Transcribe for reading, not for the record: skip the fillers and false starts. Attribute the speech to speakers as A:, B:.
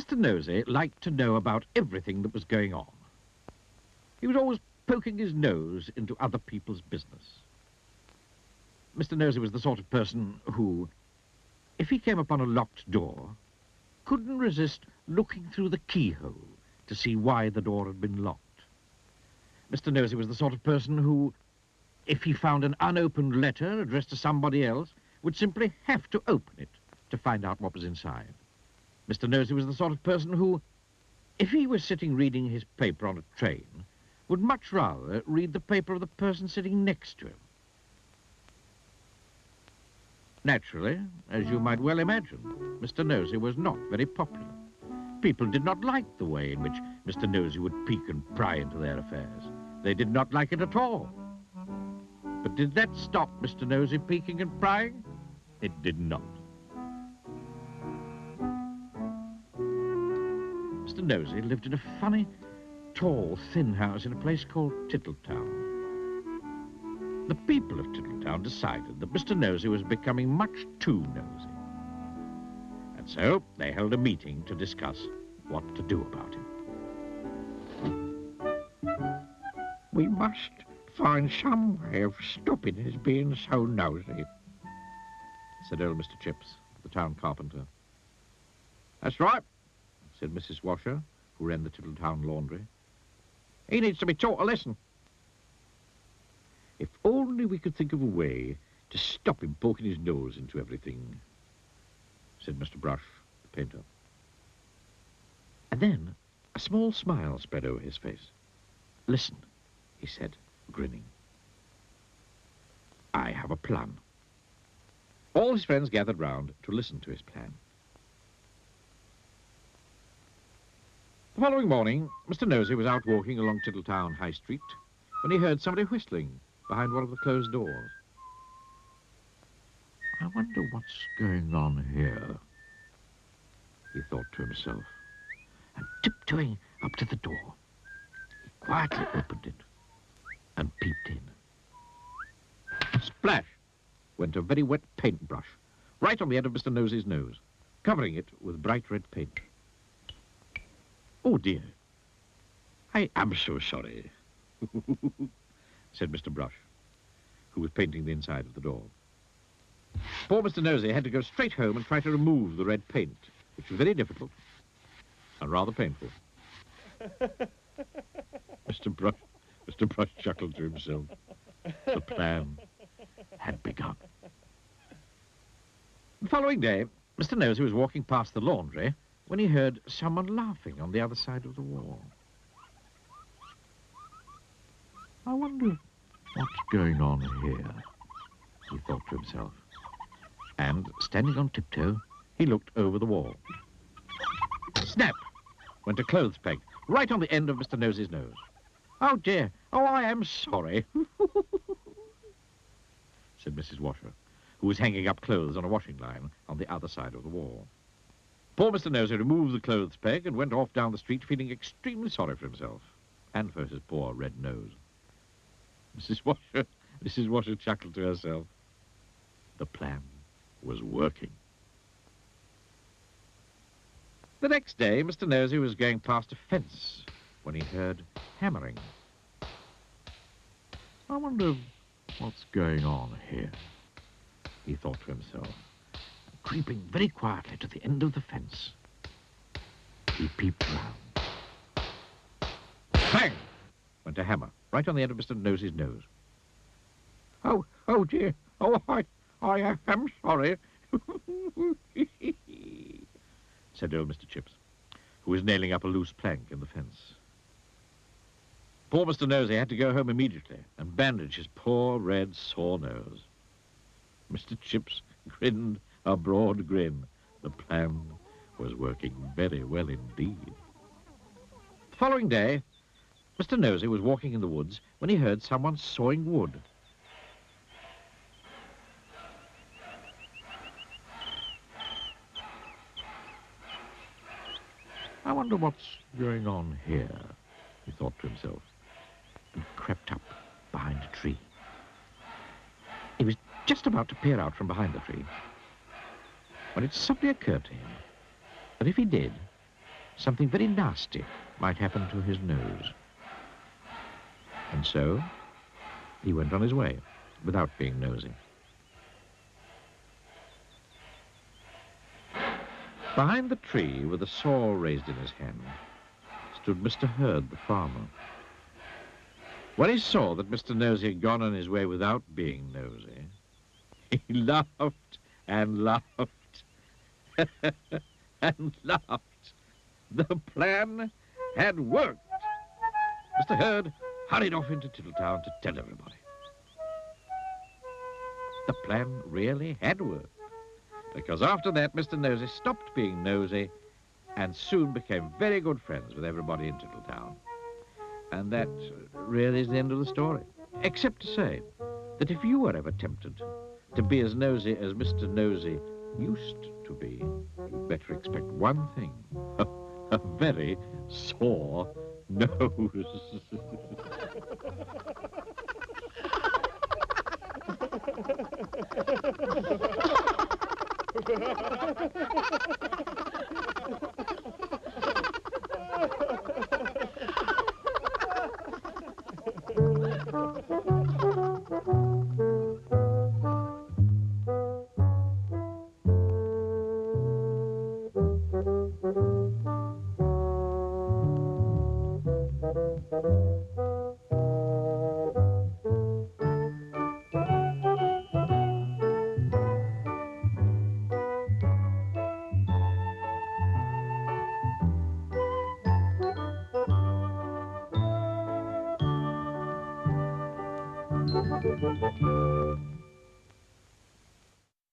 A: Mr. Nosey liked to know about everything that was going on. He was always poking his nose into other people's business. Mr. Nosey was the sort of person who, if he came upon a locked door, couldn't resist looking through the keyhole to see why the door had been locked. Mr. Nosey was the sort of person who, if he found an unopened letter addressed to somebody else, would simply have to open it to find out what was inside. Mr. Nosey was the sort of person who, if he was sitting reading his paper on a train, would much rather read the paper of the person sitting next to him. Naturally, as you might well imagine, Mr. Nosey was not very popular. People did not like the way in which Mr. Nosey would peek and pry into their affairs. They did not like it at all. But did that stop Mr. Nosey peeking and prying? It did not. Mr. Nosey lived in a funny, tall, thin house in a place called Tittletown. The people of Tittletown decided that Mr. Nosey was becoming much too nosy. And so they held a meeting to discuss what to do about him.
B: We must find some way of stopping his being so nosy,
A: said old Mr. Chips, the town carpenter. That's right, said Mrs. Washer, who ran the Tittletown laundry. He needs to be taught a lesson. If only we could think of a way to stop him poking his nose into everything, said Mr. Brush, the painter. And then a small smile spread over his face. Listen, he said, grinning. I have a plan. All his friends gathered round to listen to his plan. The following morning, Mr. Nosey was out walking along Tittletown High Street when he heard somebody whistling behind one of the closed doors. I wonder what's going on here, he thought to himself, and tiptoeing up to the door, he quietly opened it and peeped in. Splash went a very wet paintbrush right on the end of Mr. Nosey's nose, covering it with bright red paint. Oh, dear. I am so sorry, said Mr. Brush, who was painting the inside of the door. Poor Mr. Nosey had to go straight home and try to remove the red paint, which was very difficult and rather painful. Mr. Brush chuckled to himself. The plan had begun. The following day, Mr. Nosey was walking past the laundry when he heard someone laughing on the other side of the wall. I wonder what's going on here, he thought to himself. And, standing on tiptoe, he looked over the wall. Snap! Went a clothes peg right on the end of Mr. Nosey's nose. Oh, dear. Oh, I am sorry, said Mrs. Washer, who was hanging up clothes on a washing line on the other side of the wall. Poor Mr. Nosey removed the clothes peg and went off down the street feeling extremely sorry for himself and for his poor red nose. Mrs. Washer chuckled to herself. The plan was working. The next day, Mr. Nosey was going past a fence when he heard hammering. I wonder what's going on here, he thought to himself. Creeping very quietly to the end of the fence, he peeped round. Bang! Went a hammer right on the end of Mr. Nosey's nose. Oh, dear. Oh, I am sorry, said old Mr. Chips, who was nailing up a loose plank in the fence. Poor Mr. Nosey had to go home immediately and bandage his poor, red, sore nose. Mr. Chips grinned a broad grin. The plan was working very well indeed. The following day, Mr. Nosey was walking in the woods when he heard someone sawing wood. I wonder what's going on here, he thought to himself, and crept up behind a tree. He was just about to peer out from behind the tree when it suddenly occurred to him that if he did, something very nasty might happen to his nose. And so he went on his way without being nosy. Behind the tree, with a saw raised in his hand, stood Mr. Hurd, the farmer. When he saw that Mr. Nosey had gone on his way without being nosy, he laughed and laughed and laughed. The plan had worked. Mr. Hurd hurried off into Tittletown to tell everybody. The plan really had worked, because after that, Mr. Nosey stopped being nosy and soon became very good friends with everybody in Tittletown. And that really is the end of the story, except to say that if you were ever tempted to be as nosy as Mr. Nosey used to be, you'd better expect one thing, a very sore nose.